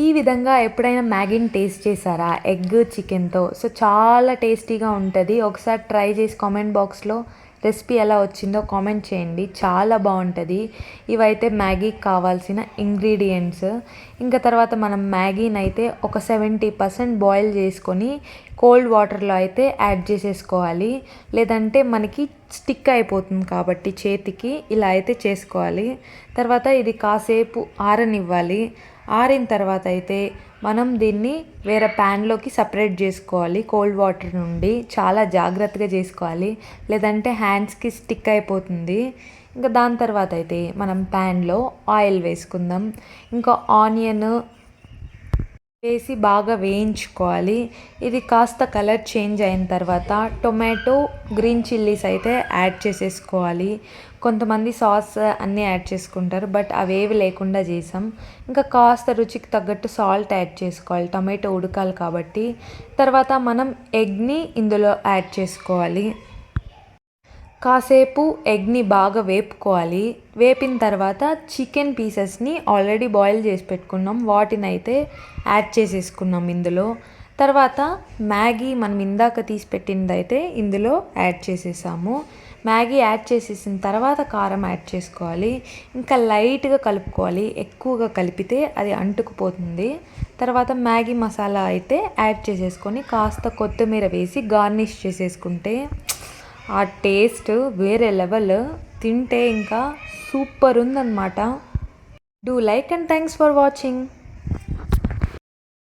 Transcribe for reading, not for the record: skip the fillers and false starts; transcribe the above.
ఈ విధంగా ఎప్పుడైనా మ్యాగీని టేస్ట్ చేశారా ఎగ్ చికెన్తో? సో చాలా టేస్టీగా ఉంటుంది. ఒకసారి ట్రై చేసి కామెంట్ బాక్స్లో రెసిపీ ఎలా వచ్చిందో కామెంట్ చేయండి. చాలా బాగుంటుంది. ఇవైతే మ్యాగీకి కావాల్సిన ఇంగ్రీడియంట్స్. ఇంకా తర్వాత మనం మ్యాగీని అయితే ఒక 70% బాయిల్ చేసుకొని కోల్డ్ వాటర్లో అయితే యాడ్ చేసేసుకోవాలి. లేదంటే మనకి స్టిక్ అయిపోతుంది కాబట్టి చేతికి ఇలా అయితే చేసుకోవాలి. తర్వాత ఇది కాసేపు ఆరనివ్వాలి. ఆరిన తర్వాత అయితే మనం దీన్ని వేరే ప్యాన్లోకి సపరేట్ చేసుకోవాలి. కోల్డ్ వాటర్ నుండి చాలా జాగ్రత్తగా చేసుకోవాలి, లేదంటే హ్యాండ్స్కి స్టిక్ అయిపోతుంది. ఇంకా దాని తర్వాత అయితే మనం ప్యాన్లో ఆయిల్ వేసుకుందాం. ఇంకా ఆనియన్ వేసి బాగా వేయించుకోవాలి. ఇది కాస్త కలర్ చేంజ్ అయిన తర్వాత టొమాటో, గ్రీన్ చిల్లీస్ అయితే యాడ్ చేసేసుకోవాలి. కొంతమంది సాస్ అన్నీ యాడ్ చేసుకుంటారు, బట్ అవేవి లేకుండా చేసాం. ఇంకా కాస్త రుచికి తగ్గట్టు సాల్ట్ యాడ్ చేసుకోవాలి, టొమాటో ఉడకాలి కాబట్టి. తర్వాత మనం ఎగ్ని ఇందులో యాడ్ చేసుకోవాలి. కాసేపు ఎగ్ని బాగా వేపుకోవాలి. వేపిన తర్వాత చికెన్ పీసెస్ని ఆల్రెడీ బాయిల్ చేసి పెట్టుకున్నాం, వాటిని అయితే యాడ్ చేసేసుకున్నాం ఇందులో. తర్వాత మ్యాగీ మనం ఇందాక తీసి పెట్టింది అయితే ఇందులో యాడ్ చేసేసాము. మ్యాగీ యాడ్ చేసేసిన తర్వాత కారం యాడ్ చేసుకోవాలి. ఇంకా లైట్గా కలుపుకోవాలి, ఎక్కువగా కలిపితే అది అంటుకుపోతుంది. తర్వాత మ్యాగీ మసాలా అయితే యాడ్ చేసేసుకొని కాస్త కొత్తిమీర వేసి గార్నిష్ చేసేసుకుంటే ఆ టేస్ట్ వేరే లెవెల్. తింటే ఇంకా సూపర్ ఉందన్నమాట. Do like and thanks for watching.